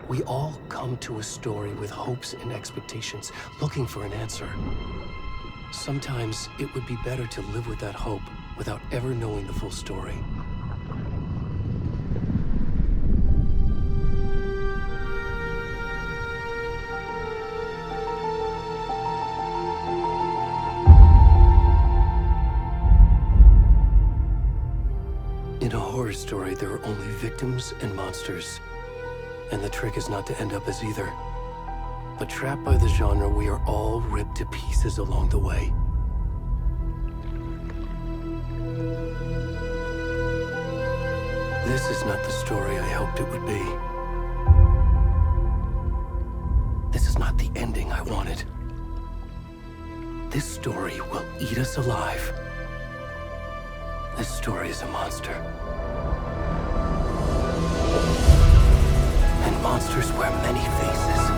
We all come to a story with hopes and expectations, looking for an answer. Sometimes it would be better to live with that hope without ever knowing the full story. In a horror story, there are only victims and monsters. And the trick is not to end up as either. But trapped by the genre, we are all ripped to pieces along the way. This is not the story I hoped it would be. This is not the ending I wanted. This story will eat us alive. This story is a monster. And monsters wear many faces.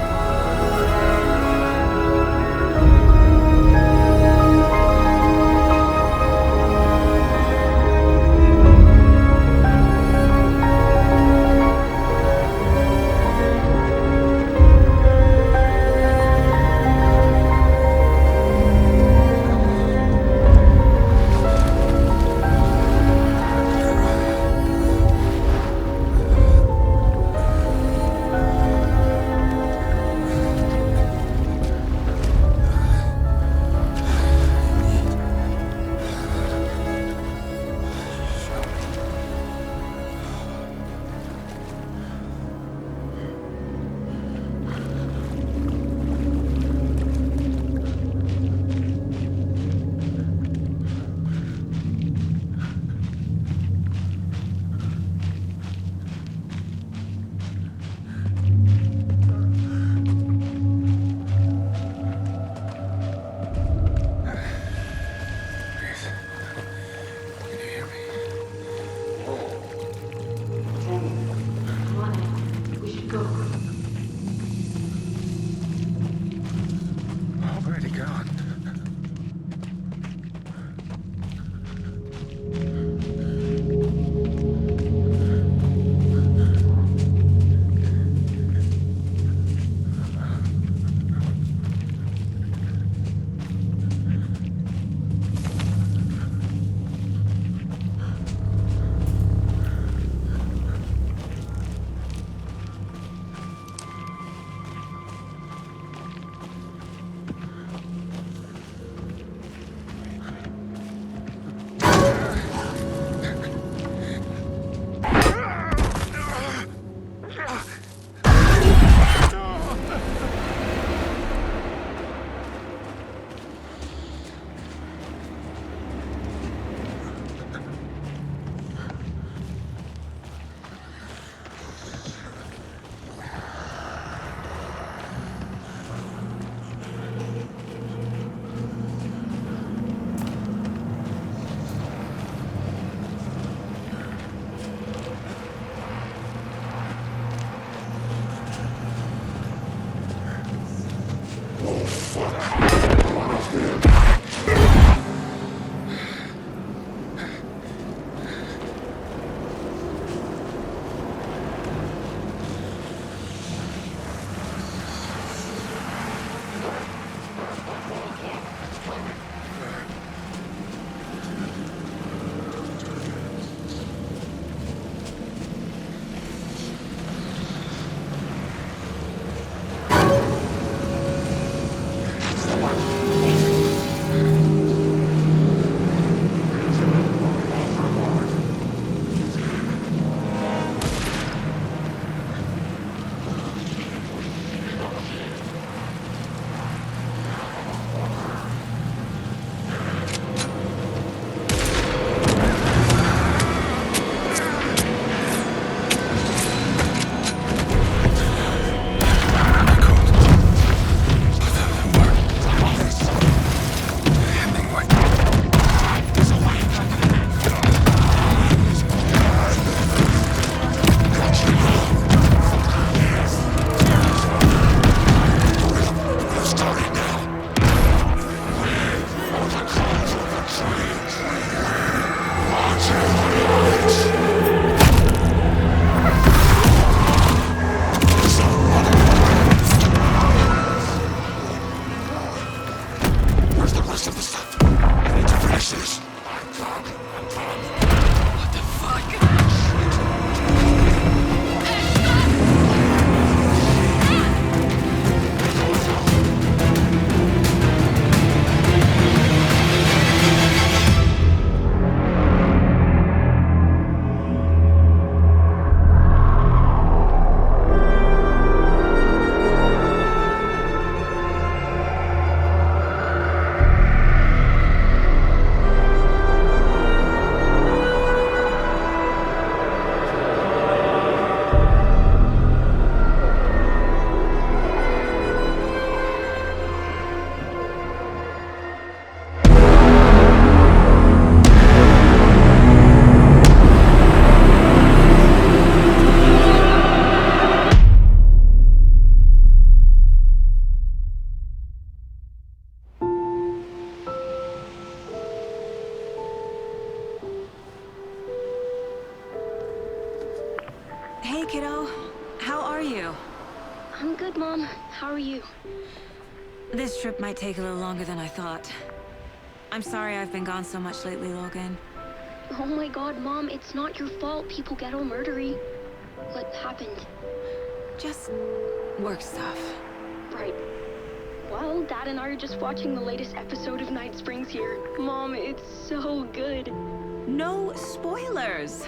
What the fuck? Hey, kiddo. How are you? I'm good, Mom. How are you? This trip might take a little longer than I thought. I'm sorry I've been gone so much lately, Logan. Oh my god, Mom, it's not your fault people get all murdery. What happened? Just work stuff. Right. Well, Dad and I are just watching the latest episode of Night Springs here. Mom, it's so good. No spoilers!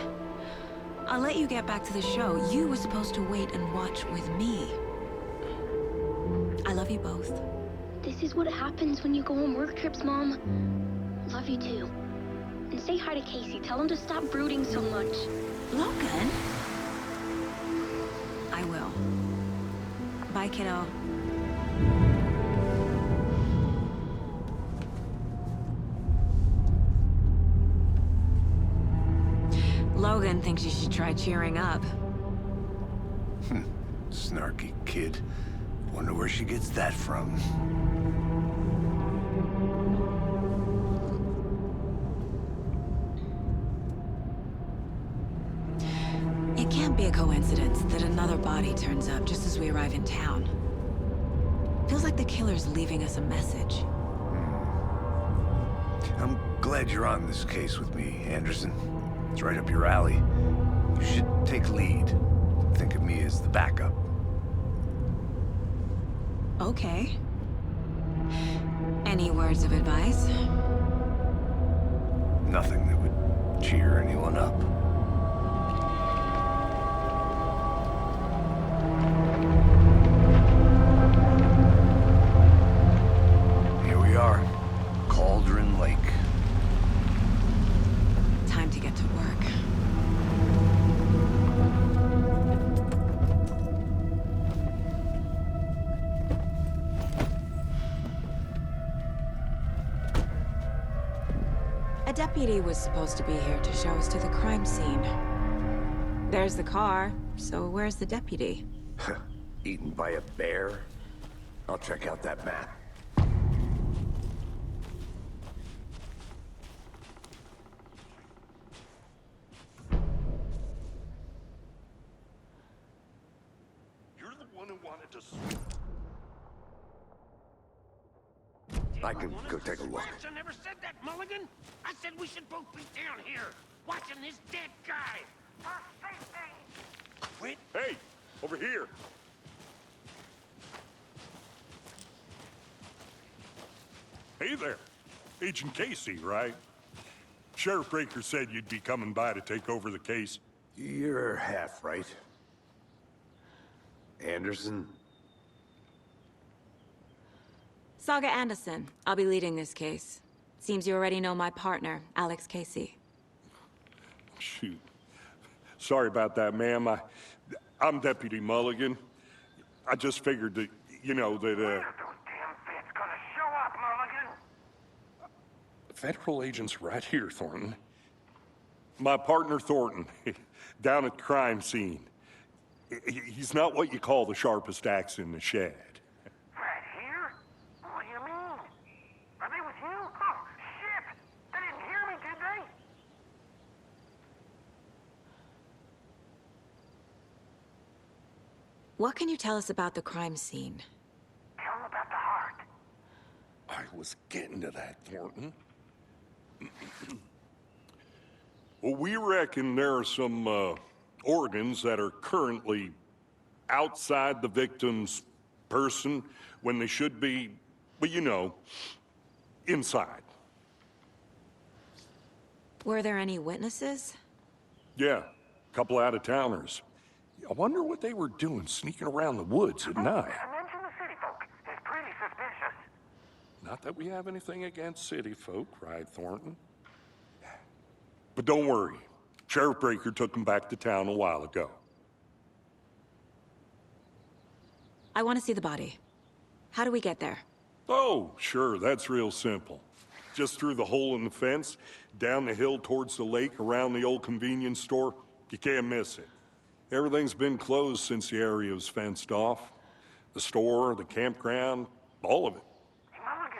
I'll let you get back to the show. You were supposed to wait and watch with me. I love you both. This is what happens when you go on work trips, Mom. Love you too. And say hi to Casey. Tell him to stop brooding so much. Logan? I will. Bye, kiddo. Logan thinks you should try cheering up. Snarky kid. Wonder where she gets that from. It can't be a coincidence that another body turns up just as we arrive in town. Feels like the killer's leaving us a message. I'm glad you're on this case with me, Anderson. It's right up your alley. You should take lead. Think of me as the backup. Okay. Any words of advice? Nothing that would cheer anyone up. Here we are. Cauldron Lake. Time to get to work. A deputy was supposed to be here to show us to the crime scene. There's the car, so where's the deputy? Eaten by a bear? I'll check out that map. You're the one who wanted to... I can go take a look. I never said that, Mulligan. I said we should both be down here, watching this dead guy. For safety. Wait. Hey, over here. Hey there. Agent Casey, right? Sheriff Breaker said you'd be coming by to take over the case. You're half right. Anderson? Saga Anderson. I'll be leading this case. Seems you already know my partner, Alex Casey. Shoot. Sorry about that, ma'am. I'm Deputy Mulligan. I just figured that, you know, that, Those damn feds gonna show up, Mulligan. Federal agent's right here, Thornton. My partner, Thornton, down at the crime scene. He's not what you call the sharpest axe in the shed. Right here? What do you mean? Are they with you? Oh, shit! They didn't hear me, did they? What can you tell us about the crime scene? Tell them about the heart. I was getting to that, Thornton. Well, we reckon there are some organs that are currently outside the victim's person when they should be, well, you know, inside. Were there any witnesses? Yeah, a couple out-of-towners. I wonder what they were doing sneaking around the woods at night. Mention the city folk. It's pretty suspicious. Not that we have anything against city folk, cried Thornton. But don't worry. Sheriff Breaker took them back to town a while ago. I want to see the body. How do we get there? Oh, sure, that's real simple. Just through the hole in the fence, down the hill towards the lake, around the old convenience store. You can't miss it. Everything's been closed since the area was fenced off. The store, the campground, all of it. Mulligan,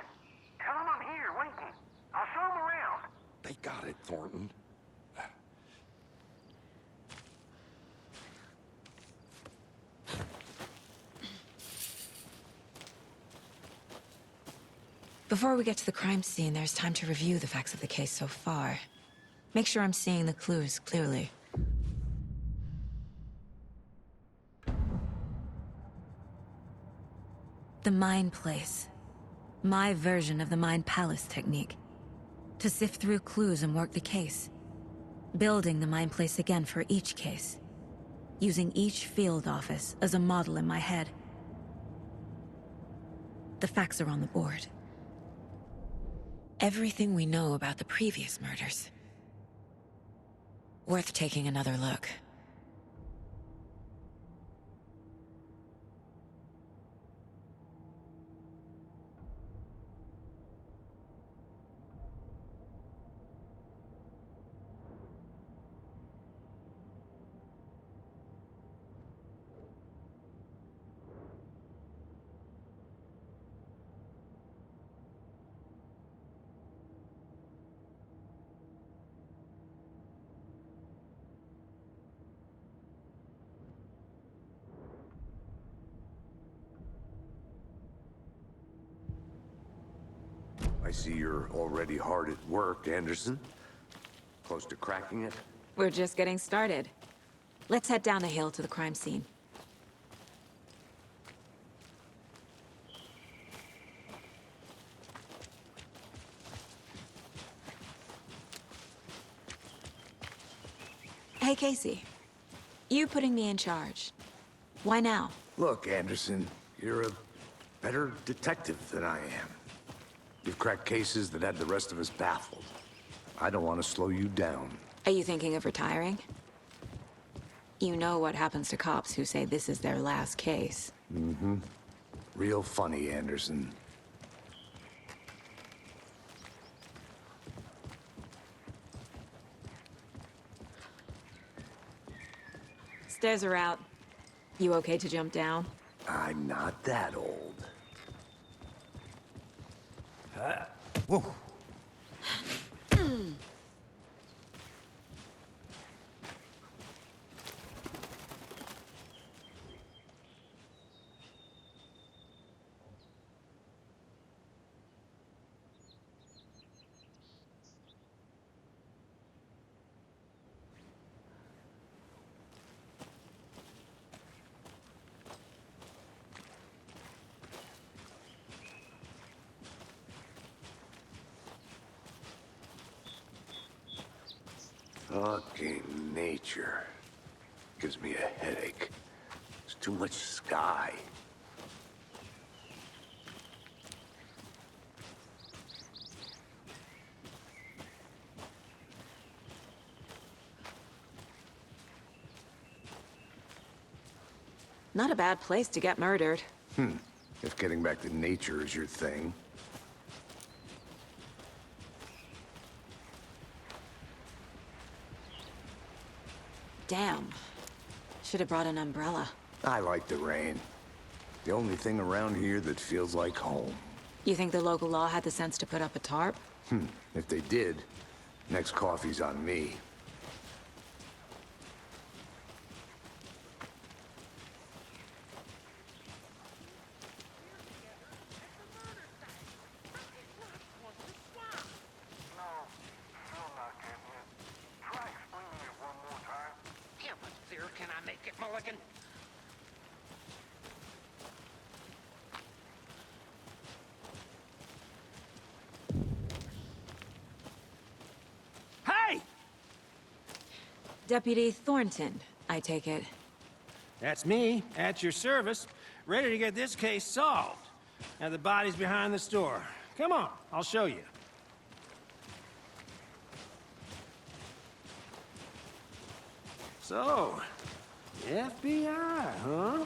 tell him I'm here waiting. I'll show him around. They got it, Thornton. Before we get to the crime scene, there's time to review the facts of the case so far. Make sure I'm seeing the clues clearly. The Mind Place. My version of the Mind Palace technique. To sift through clues and work the case. Building the Mind Place again for each case. Using each field office as a model in my head. The facts are on the board. Everything we know about the previous murders. Worth taking another look. I see you're already hard at work, Anderson. Close to cracking it? We're just getting started. Let's head down the hill to the crime scene. Hey, Casey. You putting me in charge. Why now? Look, Anderson, you're a better detective than I am. You've cracked cases that had the rest of us baffled. I don't want to slow you down. Are you thinking of retiring? You know what happens to cops who say this is their last case. Mm-hmm. Real funny, Anderson. Stairs are out. You okay to jump down? I'm not that old. Whoa. Fucking nature. Gives me a headache. There's too much sky. Not a bad place to get murdered. If getting back to nature is your thing. Damn. Should have brought an umbrella. I like the rain. The only thing around here that feels like home. You think the local law had the sense to put up a tarp? If they did, next coffee's on me. No, still not getting it. Try Mulligan. Hey! Deputy Thornton, I take it. That's me, at your service, ready to get this case solved. Now the body's behind the store. Come on, I'll show you. So, the FBI, huh?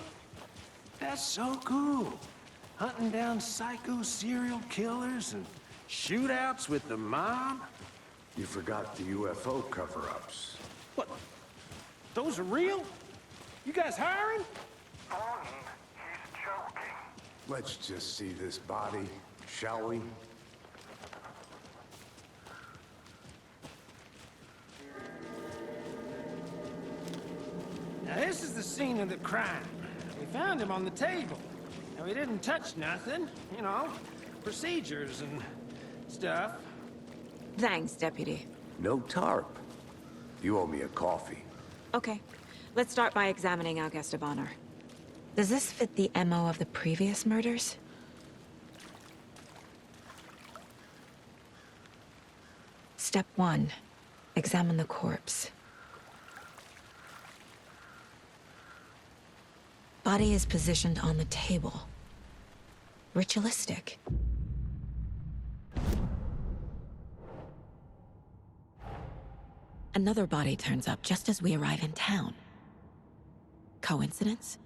That's so cool. Hunting down psycho serial killers and shootouts with the mob. You forgot the UFO cover-ups. What? Those are real? You guys hiring? Let's just see this body, shall we? Now this is the scene of the crime. We found him on the table. Now we didn't touch nothing, you know, procedures and stuff. Thanks, Deputy. No tarp. You owe me a coffee. Okay, let's start by examining our guest of honor. Does this fit the MO of the previous murders? Step 1. Examine the corpse. Body is positioned on the table. Ritualistic. Another body turns up just as we arrive in town. Coincidence?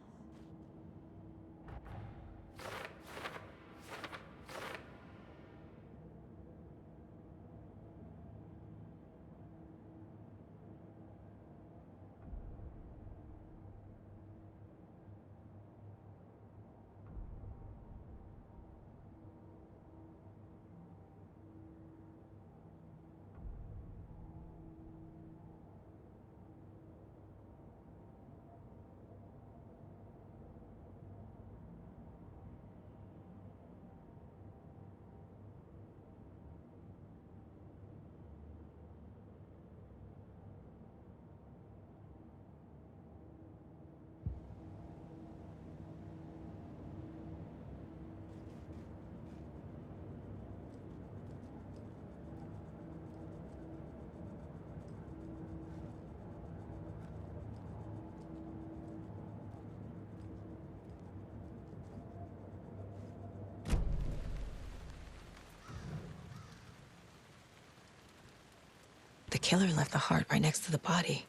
The killer left the heart right next to the body.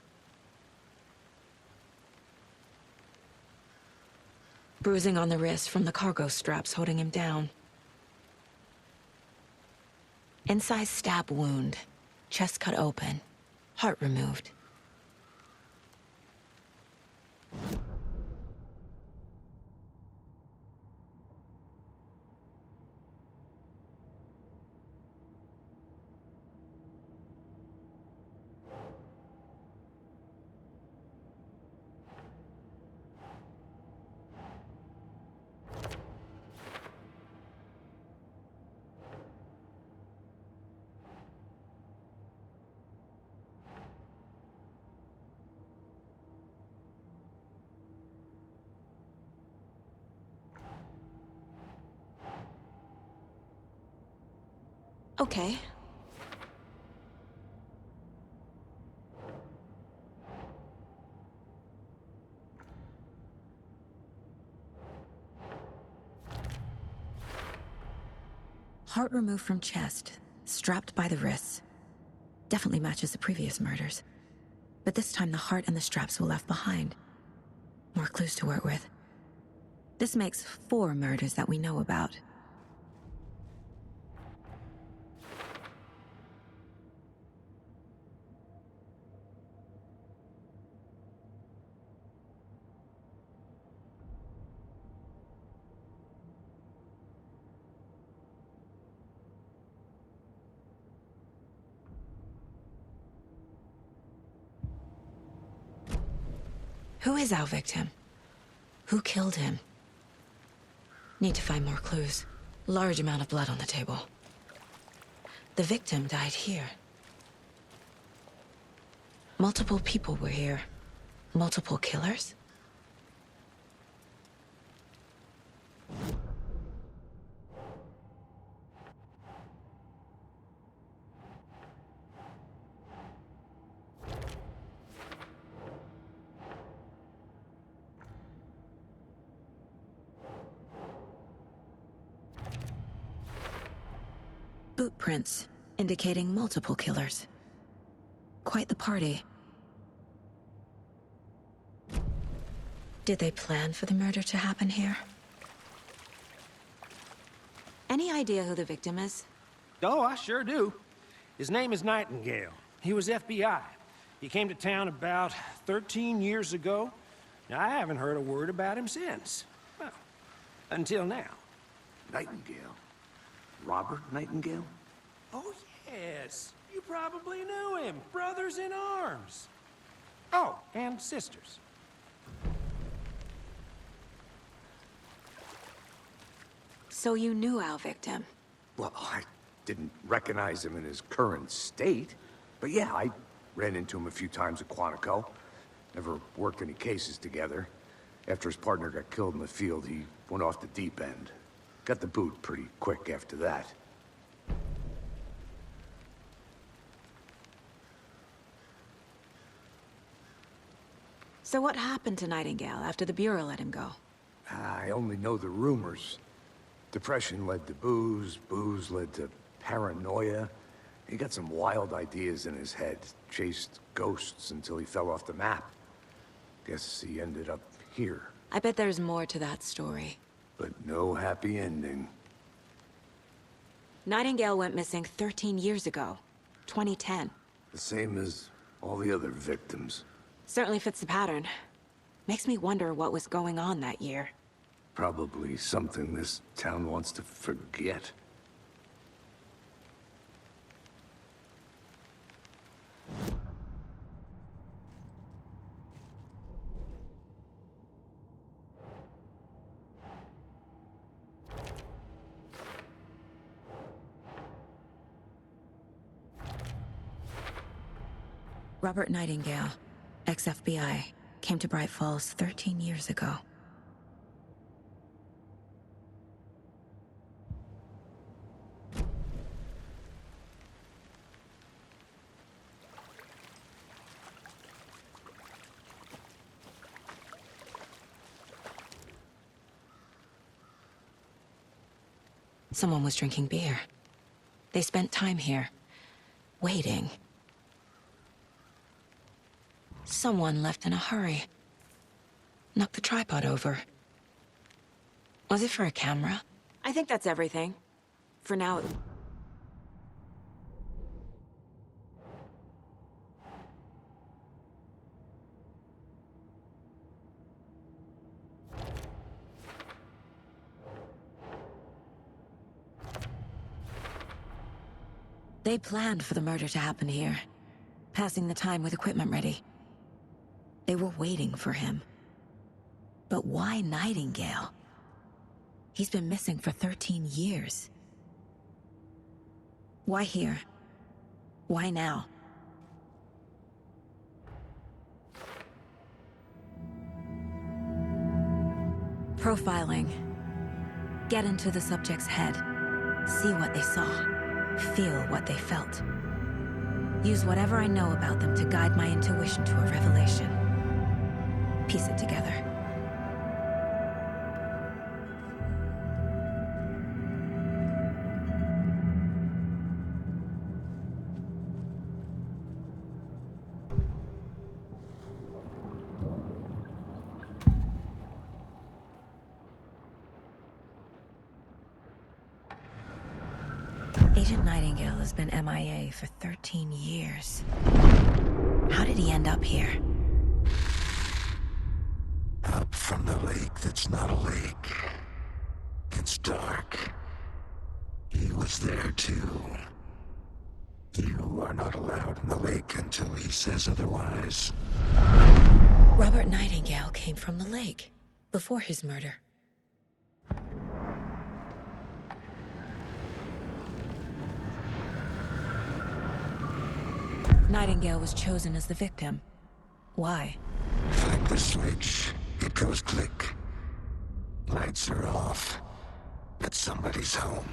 Bruising on the wrist from the cargo straps holding him down. Incised stab wound. Chest cut open. Heart removed. Okay. Heart removed from chest, strapped by the wrists. Definitely matches the previous murders. But this time the heart and the straps were left behind. More clues to work with. This makes 4 murders that we know about. Who is our victim? Who killed him? Need to find more clues. Large amount of blood on the table. The victim died here. Multiple people were here. Multiple killers? boot prints, indicating multiple killers. Quite the party. Did they plan for the murder to happen here? Any idea who the victim is? Oh, I sure do. His name is Nightingale. He was FBI. He came to town about 13 years ago. Now, I haven't heard a word about him since. Well, until now. Nightingale? Robert Nightingale? Oh, yes. You probably knew him. Brothers in arms. Oh, and sisters. So you knew our victim? Well, I didn't recognize him in his current state. But yeah, I ran into him a few times at Quantico. Never worked any cases together. After his partner got killed in the field, he went off the deep end. Got the boot pretty quick after that. So what happened to Nightingale after the Bureau let him go? I only know the rumors. Depression led to booze, booze led to paranoia. He got some wild ideas in his head, chased ghosts until he fell off the map. Guess he ended up here. I bet there's more to that story. But no happy ending. Nightingale went missing 13 years ago. 2010. The same as all the other victims. Certainly fits the pattern. Makes me wonder what was going on that year. Probably something this town wants to forget. Robert Nightingale, ex-FBI, came to Bright Falls 13 years ago. Someone was drinking beer. They spent time here, waiting. Someone left in a hurry. Knocked the tripod over. Was it for a camera? I think that's everything. For now. They planned for the murder to happen here, passing the time with equipment ready. They were waiting for him. But why Nightingale? He's been missing for 13 years. Why here? Why now? Profiling. Get into the subject's head. See what they saw. Feel what they felt. Use whatever I know about them to guide my intuition to a revelation. Piece it together. Agent Nightingale has been MIA for 13 years. How did he end up here? Up from the lake that's not a lake. It's dark. He was there too. You are not allowed in the lake until he says otherwise. Robert Nightingale came from the lake, before his murder. Nightingale was chosen as the victim. Why? Flick the switch. It goes click. Lights are off. But somebody's home.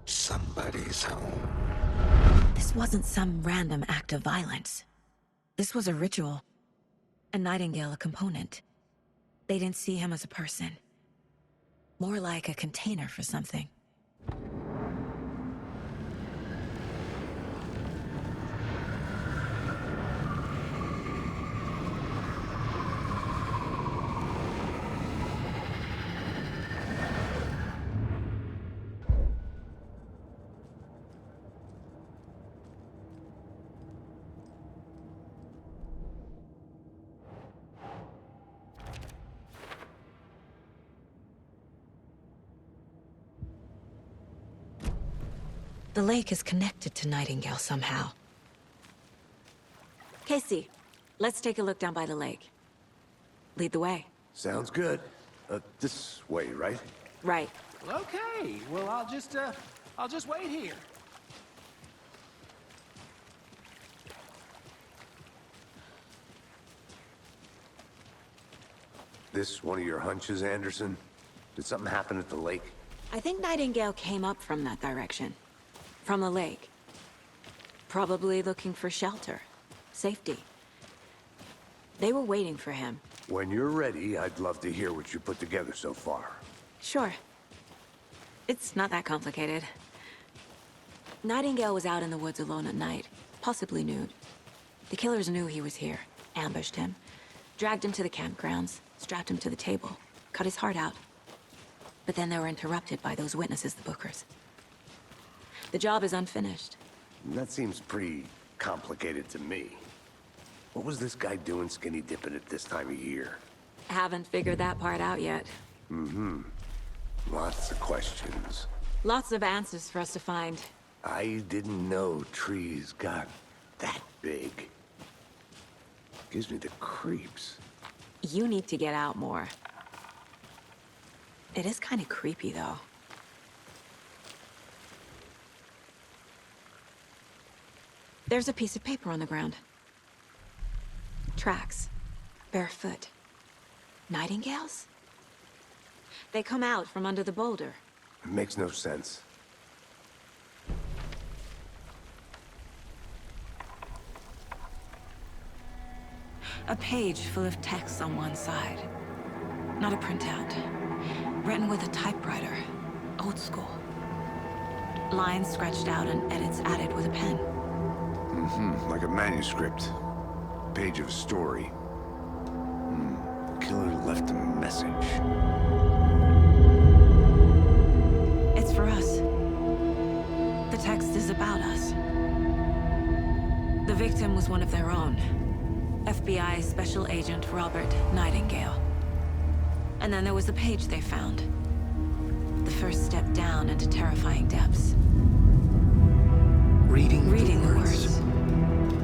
Somebody's home. This wasn't some random act of violence. This was a ritual. And Nightingale a component. They didn't see him as a person. More like a container for something. The lake is connected to Nightingale somehow. Casey, let's take a look down by the lake. Lead the way. Sounds good. This way, right? Right. Well, okay. Well, I'll just wait here. This one of your hunches, Anderson? Did something happen at the lake? I think Nightingale came up from that direction. From the lake. Probably looking for shelter. Safety. They were waiting for him. When you're ready, I'd love to hear what you put together so far. Sure. It's not that complicated. Nightingale was out in the woods alone at night, possibly nude. The killers knew he was here, ambushed him, dragged him to the campgrounds, strapped him to the table, cut his heart out. But then they were interrupted by those witnesses, the Bookers. The job is unfinished. That seems pretty complicated to me. What was this guy doing skinny dipping at this time of year? Haven't figured that part out yet. Lots of questions. Lots of answers for us to find. I didn't know trees got that big. Gives me the creeps. You need to get out more. It is kind of creepy, though. There's a piece of paper on the ground. Tracks. Barefoot. Nightingales? They come out from under the boulder. It makes no sense. A page full of text on one side. Not a printout. Written with a typewriter. Old school. Lines scratched out and edits added with a pen. Like a manuscript. Page of a story. Killer left a message. It's for us. The text is about us. The victim was one of their own. FBI Special Agent Robert Nightingale. And then there was the page they found. The first step down into terrifying depths. Reading the words.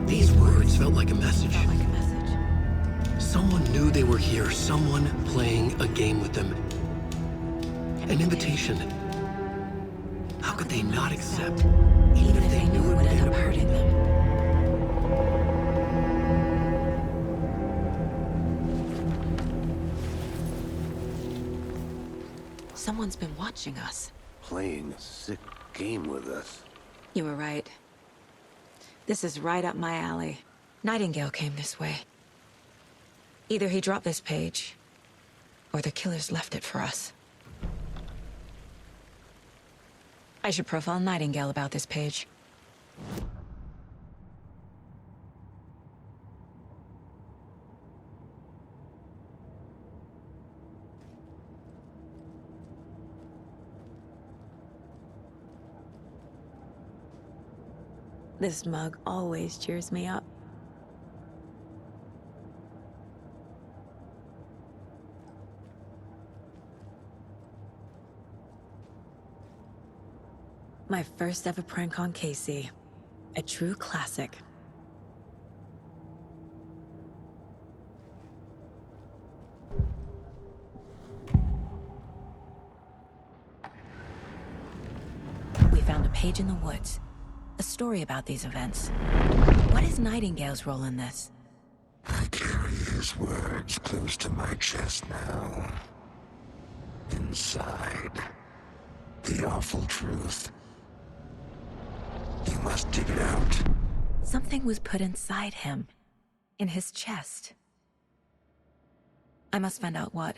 These words felt like a message. Felt like a message. Someone knew they were here, someone playing a game with them. An invitation. How could they not accept, Even if they knew it would end up hurting them. Someone's been watching us. Playing a sick game with us. You were right. This is right up my alley. Nightingale came this way. Either he dropped this page, or the killers left it for us. I should profile Nightingale about this page. This mug always cheers me up. My first ever prank on Casey. A true classic. We found a page in the woods. A story about these events. What is Nightingale's role in this? I carry his words close to my chest now. Inside, the awful truth. You must dig it out. Something was put inside him. In his chest. I must find out what.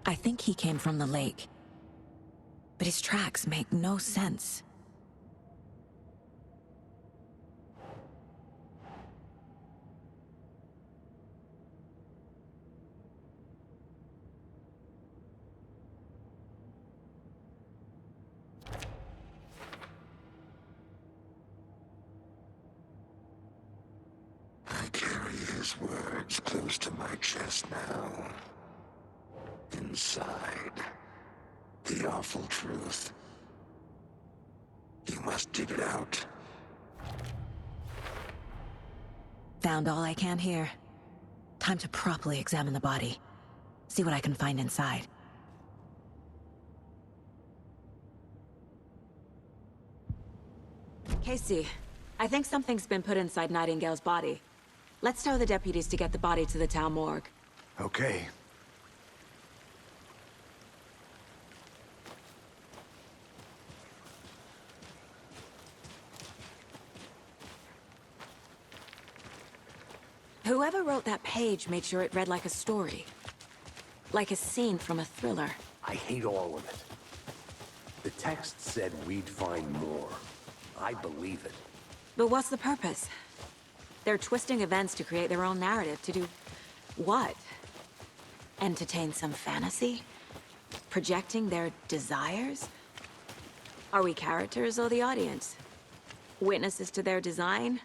I think he came from the lake. But his tracks make no sense. those words close to my chest now. Inside, the awful truth. You must dig it out. Found all I can here. Time to properly examine the body. See what I can find inside. Casey, I think something's been put inside Nightingale's body. Let's tell the deputies to get the body to the town morgue. Okay. Whoever wrote that page made sure it read like a story. Like a scene from a thriller. I hate all of it. The text said we'd find more. I believe it. But what's the purpose? They're twisting events to create their own narrative. To do what? Entertain some fantasy? Projecting their desires? Are we characters or the audience? Witnesses to their design?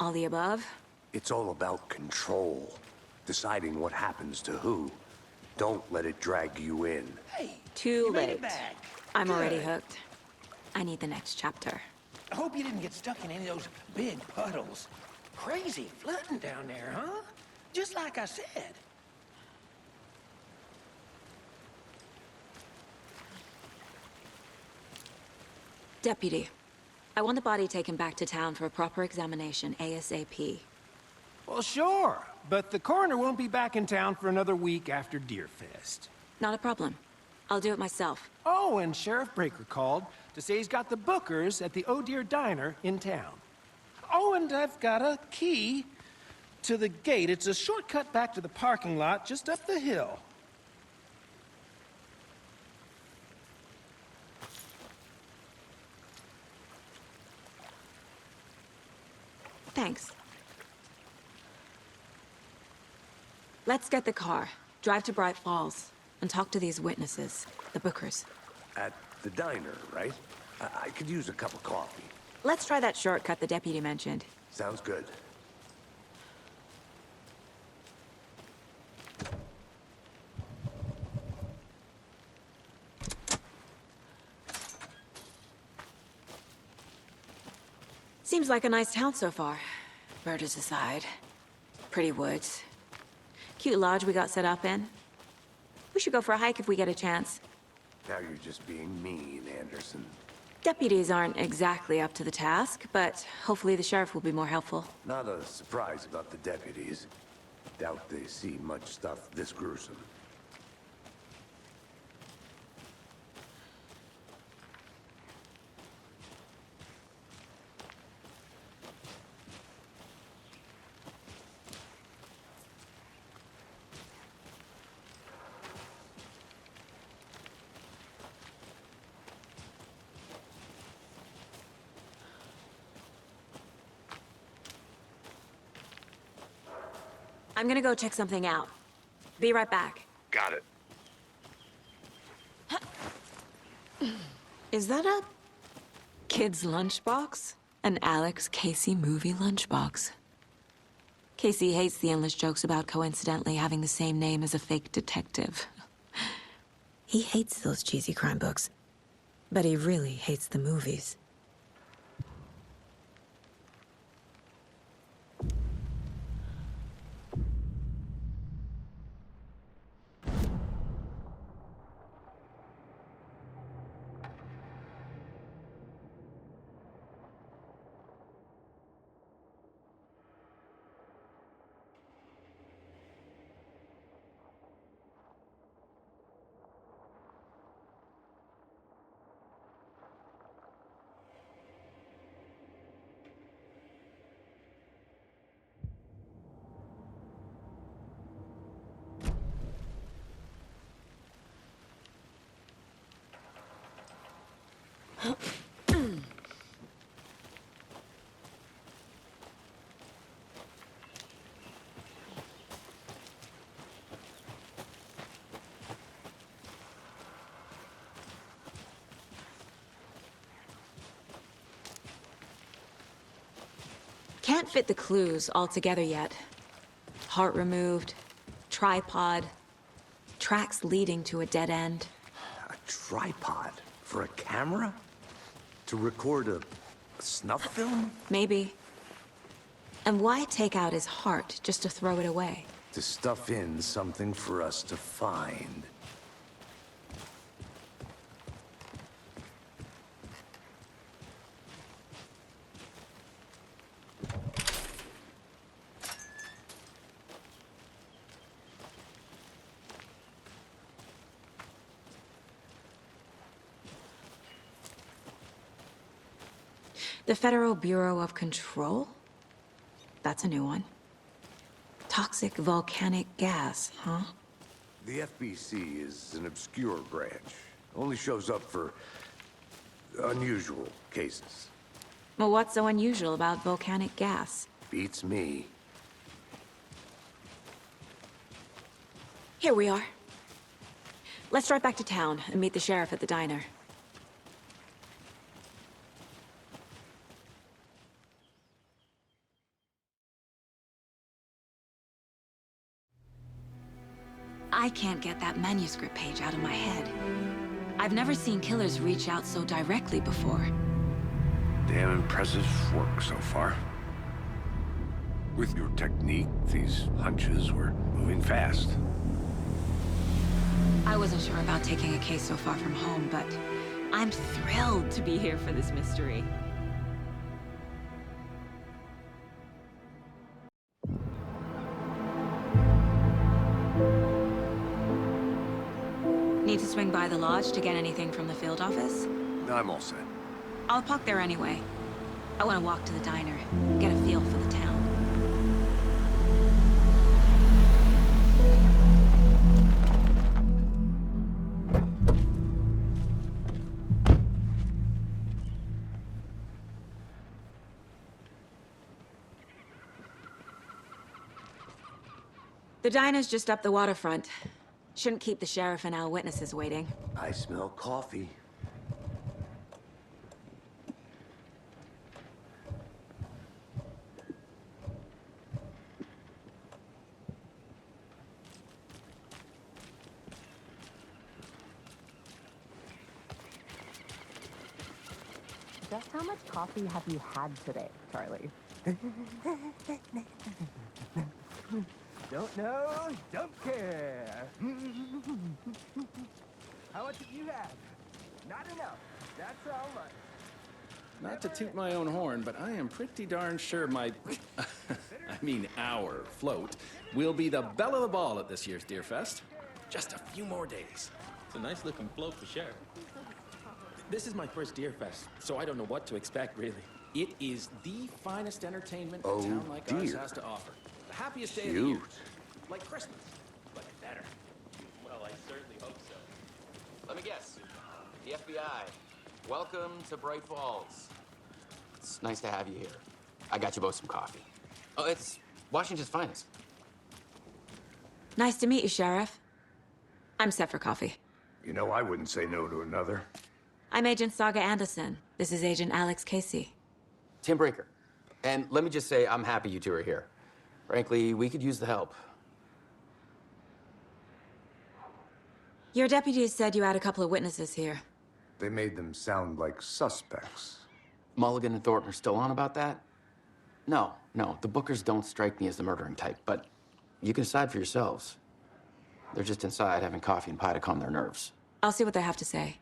All the above? It's all about control. Deciding what happens to who. Don't let it drag you in. Hey, Too you made late. it back. I'm already Good. hooked. I need the next chapter. I hope you didn't get stuck in any of those big puddles. Crazy flooding down there, huh? Just like I said. Deputy, I want the body taken back to town for a proper examination ASAP. Well, sure, but the coroner won't be back in town for another week after Deerfest. Not a problem. I'll do it myself. Oh, and Sheriff Breaker called to say he's got the Bookers at the Oh Dear Diner in town. Oh, and I've got a key to the gate. It's a shortcut back to the parking lot just up the hill. Thanks. Let's get the car, drive to Bright Falls, and talk to these witnesses, the Bookers. At the diner, right? I could use a cup of coffee. Let's try that shortcut the deputy mentioned. Sounds good. Seems like a nice town so far. Murders aside. Pretty woods. Cute lodge we got set up in. We should go for a hike if we get a chance. Now you're just being mean, Anderson. Deputies aren't exactly up to the task, but hopefully the sheriff will be more helpful. Not a surprise about the deputies. Doubt they see much stuff this gruesome. I'm gonna go check something out. Be right back. Got it. Is that a kid's lunchbox? An Alex Casey movie lunchbox. Casey hates the endless jokes about coincidentally having the same name as a fake detective. He hates those cheesy crime books, but he really hates the movies. Can't fit the clues all together yet, Heart removed, tripod, tracks leading to a dead end. A tripod? For a camera? To record a snuff film? Maybe. And why take out his heart just to throw it away? To stuff in something for us to find. The Federal Bureau of Control? That's a new one. Toxic volcanic gas, huh? The FBC is an obscure branch. Only shows up for unusual cases. Well, what's so unusual about volcanic gas? Beats me. Here we are. Let's drive back to town and meet the sheriff at the diner. I can't get that manuscript page out of my head. I've never seen killers reach out so directly before. Damn impressive work so far. With your technique, these hunches were moving fast. I wasn't sure about taking a case so far from home, but I'm thrilled to be here for this mystery. Need to swing by the lodge to get anything from the field office? I'm all set. I'll park there anyway. I want to walk to the diner, get a feel for the town. The diner's just up the waterfront. Shouldn't keep the sheriff and our witnesses waiting. I smell coffee. Just how much coffee have you had today, Charlie? Don't know, don't care. How much have you had? Not enough. That's how much. Not to toot my own horn, but I am pretty darn sure my, our float will be the belle of the ball at this year's Deer Fest. Just a few more days. It's a nice looking float for sure. This is my first Deer Fest, so I don't know what to expect, really. It is the finest entertainment a Oh, town like ours dear. has to offer. The happiest day of the year. Cute. Like Christmas, but better. Well, I certainly hope so. Let me guess. The FBI. Welcome to Bright Falls. It's nice to have you here. I got you both some coffee. Oh, it's Washington's finest. Nice to meet you, Sheriff. I'm set for coffee. You know, I wouldn't say no to another. I'm Agent Saga Anderson. This is Agent Alex Casey. Tim Brinker. And let me just say, I'm happy you two are here. Frankly, we could use the help. Your deputies said you had a couple of witnesses here. They made them sound like suspects. Mulligan and Thornton are still on about that? No, the Bookers don't strike me as the murdering type, but you can decide for yourselves. They're just inside having coffee and pie to calm their nerves. I'll see what they have to say.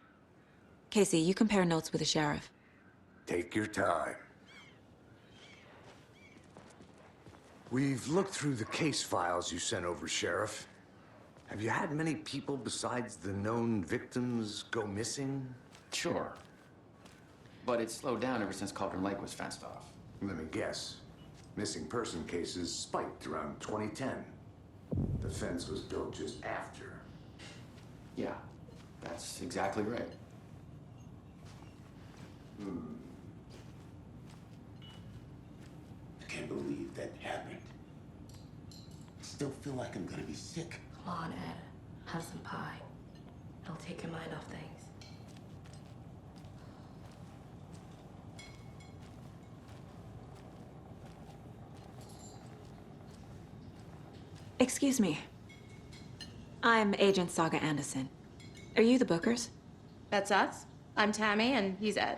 Casey, you compare notes with the sheriff. Take your time. We've looked through the case files you sent over, Sheriff. Have you had many people besides the known victims go missing? Sure. But it's slowed down ever since Cauldron Lake was fenced off. Let me guess. Missing person cases spiked around 2010. The fence was built just after. Yeah, that's exactly right. I can't believe that happened. I still feel like I'm gonna be sick. Come on, Ed. Have some pie. It'll take your mind off things. Excuse me. I'm Agent Saga Anderson. Are you the Bookers? That's us. I'm Tammy, and he's Ed.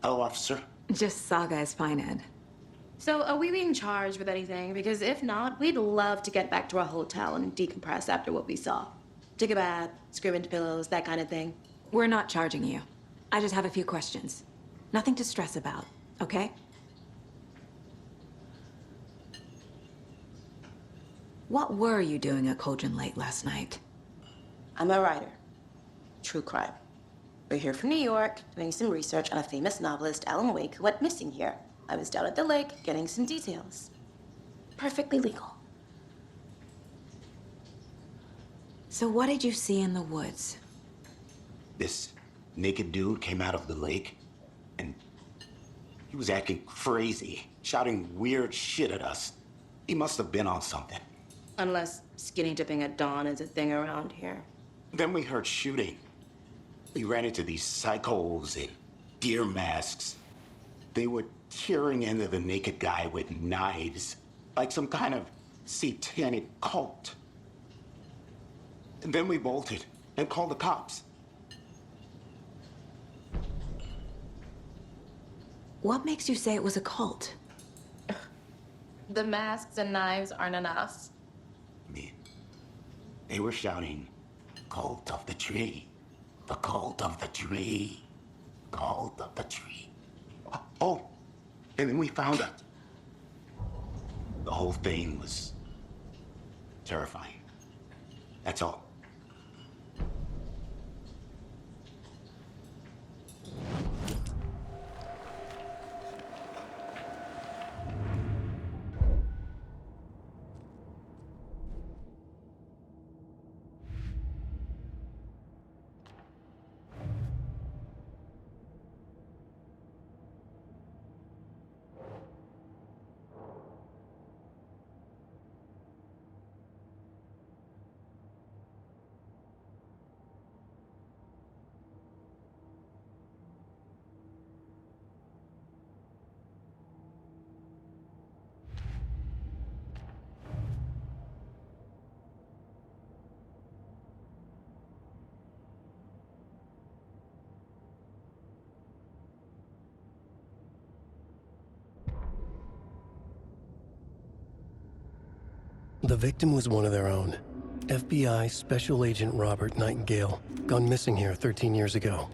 Hello, officer. Just Saga is fine, Ed. So, are we being charged with anything? Because if not, we'd love to get back to our hotel and decompress after what we saw. Take a bath, scream into pillows, that kind of thing. We're not charging you. I just have a few questions. Nothing to stress about, okay? What were you doing at Cauldron Lake last night? I'm a writer. True crime. We're here from New York, doing some research on a famous novelist, Alan Wake, who went missing here. I was down at the lake, getting some details. Perfectly legal. So what did you see in the woods? This naked dude came out of the lake, and he was acting crazy, shouting weird shit at us. He must have been on something. Unless skinny dipping at dawn is a thing around here. Then we heard shooting. We ran into these psychos in deer masks. They were tearing into the naked guy with knives, like some kind of satanic cult. And then we bolted and called the cops. What makes you say it was a cult? The masks and knives aren't enough. They were shouting, "Cult of the tree, the cult of the tree, cult of the tree." Oh, and then we found out. The whole thing was terrifying. That's all. The victim was one of their own. FBI Special Agent Robert Nightingale, gone missing here 13 years ago.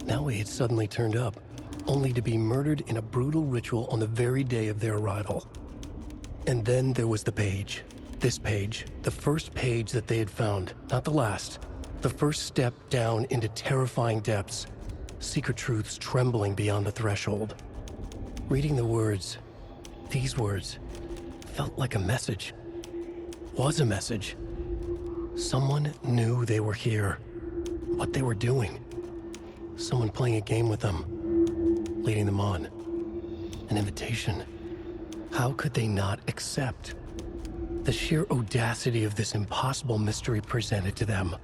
Now he had suddenly turned up, only to be murdered in a brutal ritual on the very day of their arrival. And then there was the page. This page, the first page that they had found, not the last. The first step down into terrifying depths, secret truths trembling beyond the threshold. Reading the words, these words, felt like a message. Was a message. Someone knew they were here, what they were doing. Someone playing a game with them, leading them on. An invitation. How could they not accept? The sheer audacity of this impossible mystery presented to them,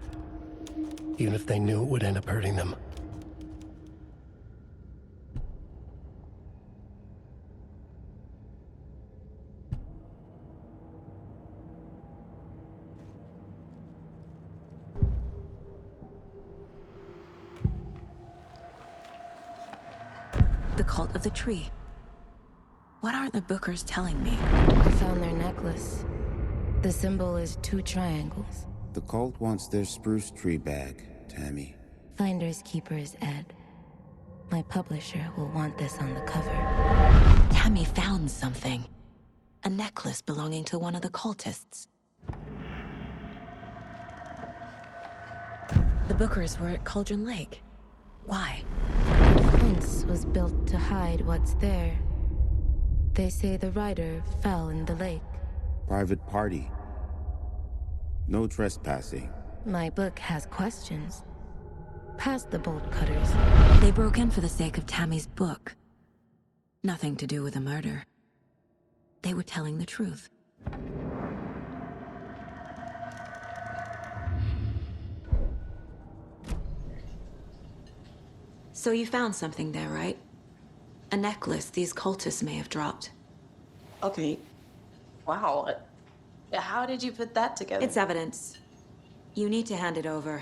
even if they knew it would end up hurting them. The cult of the tree. What aren't the Bookers telling me? I found their necklace. The symbol is 2 triangles. The cult wants their spruce tree back, Tammy. Finders keepers, Ed. My publisher will want this on the cover. Tammy found something. A necklace belonging to one of the cultists. The Bookers were at Cauldron Lake. Why? The fence was built to hide what's there. They say the rider fell in the lake. Private party. No trespassing. My book has questions. Past the bolt cutters. They broke in for the sake of Tammy's book. Nothing to do with a murder. They were telling the truth. So you found something there, right? A necklace these cultists may have dropped. Okay. Wow. How did you put that together? It's evidence. You need to hand it over.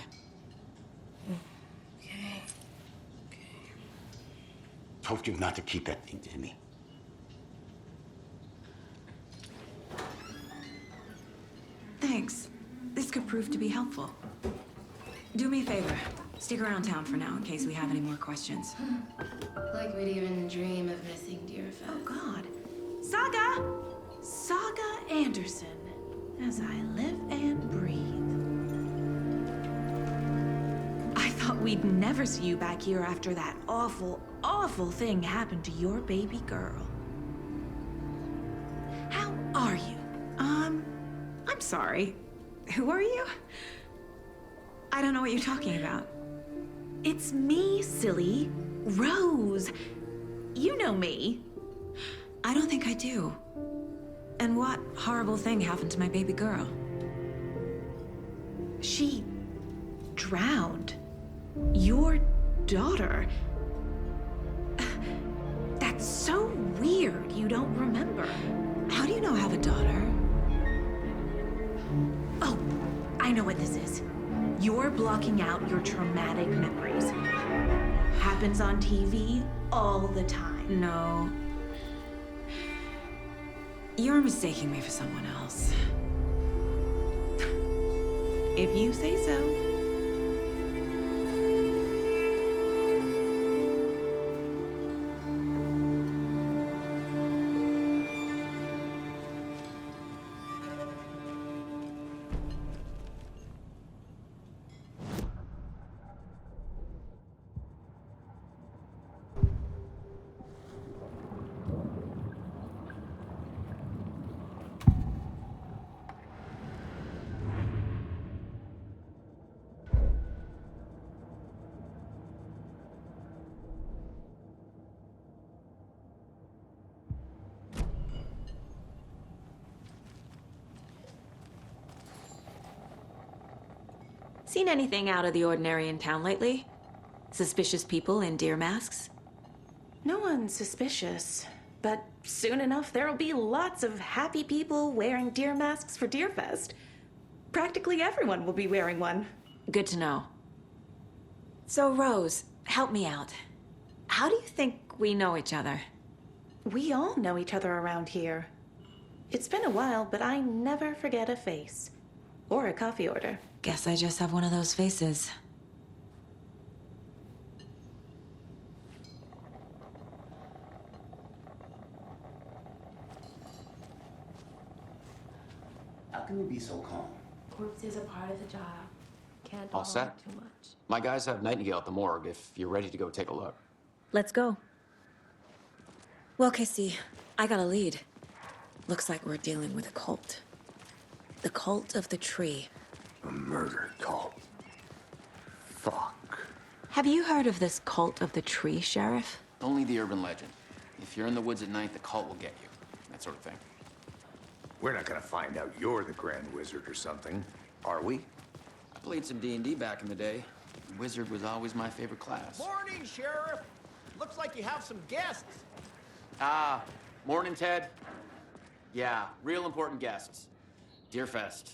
Told you not to keep that thing to me. Thanks. This could prove to be helpful. Do me a favor. Stick around town for now in case we have any more questions. Like we'd even dream of missing Deerfest. Oh, God. Saga! Saga Anderson. As I live and breathe. I thought we'd never see you back here after that awful, awful thing happened to your baby girl. How are you? I'm sorry. Who are you? I don't know what you're talking about. It's me, silly. Rose. You know me. I don't think I do. And what horrible thing happened to my baby girl? She drowned. Your daughter. That's so weird you don't remember. How do you know I have a daughter? Oh, I know what this is. You're blocking out your traumatic memories. Happens on TV all the time. No. You're mistaking me for someone else. If you say so. Seen anything out of the ordinary in town lately? Suspicious people in deer masks? No one's suspicious, but soon enough there'll be lots of happy people wearing deer masks for Deerfest. Practically everyone will be wearing one. Good to know. So, Rose, help me out. How do you think we know each other? We all know each other around here. It's been a while, but I never forget a face. Or a coffee order. Guess I just have one of those faces. How can you be so calm? Corpses are part of the job. Can't All dwell on set? it too much. My guys have Nightingale at the morgue if you're ready to go take a look. Let's go. Well, Casey, I got a lead. Looks like we're dealing with a cult. The cult of the tree. A murder cult. Fuck. Have you heard of this cult of the tree, Sheriff? Only the urban legend. If you're in the woods at night, the cult will get you. That sort of thing. We're not gonna find out you're the Grand Wizard or something, are we? I played some D&D back in the day. Wizard was always my favorite class. Morning, Sheriff. Looks like you have some guests. Ah, morning, Ted. Yeah, real important guests. Deerfest.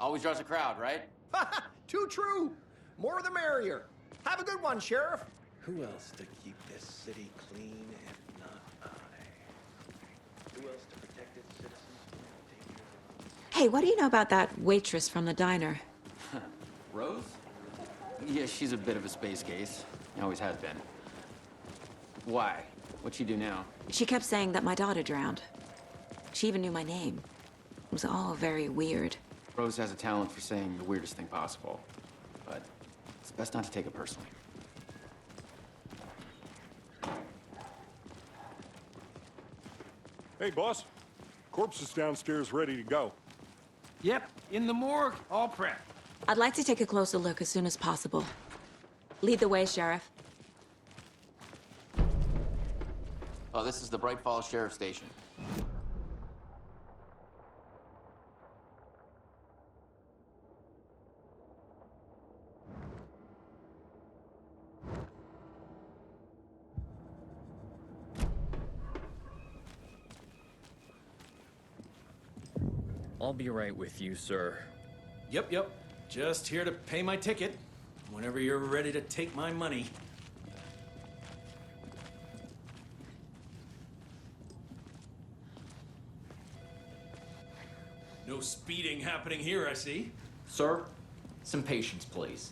Always draws a crowd, right? Too true. More the merrier. Have a good one, Sheriff. Who else to keep this city clean if not I? Who else to protect its citizens from the danger? Hey, what do you know about that waitress from the diner? Rose? Yeah, she's a bit of a space case. Always has been. Why? What'd she do now? She kept saying that my daughter drowned. She even knew my name. It was all very weird. Rose has a talent for saying the weirdest thing possible. But it's best not to take it personally. Hey, boss. Corpse is downstairs ready to go. Yep, in the morgue, all prepped. I'd like to take a closer look as soon as possible. Lead the way, Sheriff. Oh, this is the Bright Falls Sheriff Station. I'll be right with you, sir. Yep. Just here to pay my ticket. Whenever you're ready to take my money. No speeding happening here, I see. Sir, some patience, please.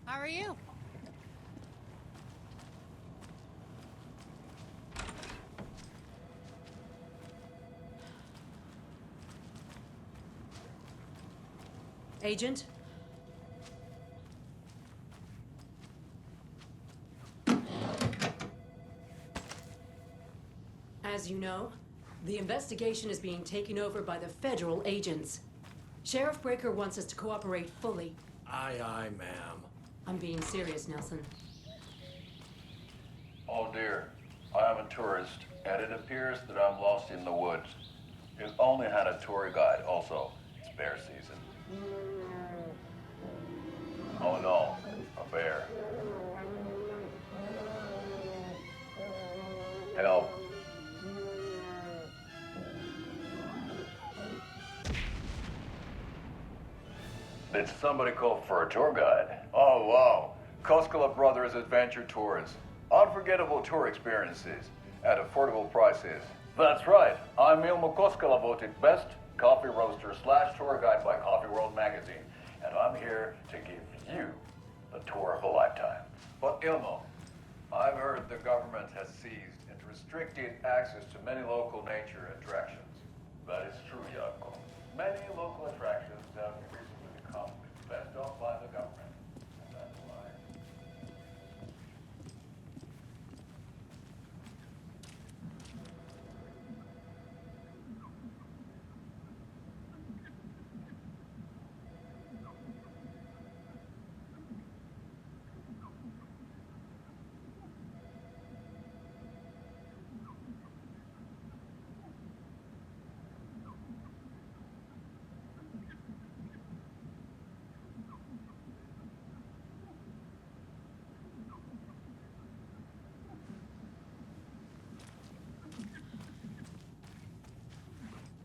How are you? Agent? As you know, the investigation is being taken over by the federal agents. Sheriff Breaker wants us to cooperate fully. Aye, ma'am. I'm being serious, Nelson. Oh dear, I am a tourist, and it appears that I'm lost in the woods. You only had a tour guide, also. It's bear season. Oh no, a bear. Help. Did somebody call for a tour guide? Oh wow, Koskela Brothers Adventure Tours. Unforgettable tour experiences at affordable prices. That's right, I'm Ilmo Koskela, voted best coffee roaster / tour guide by Coffee World magazine. And I'm here to give you the tour of a lifetime. But Ilmo, I've heard the government has seized and restricted access to many local nature attractions. That is true, Jaakko. Many local attractions have recently become best off by the government. And that's why.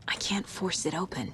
I can't force it open.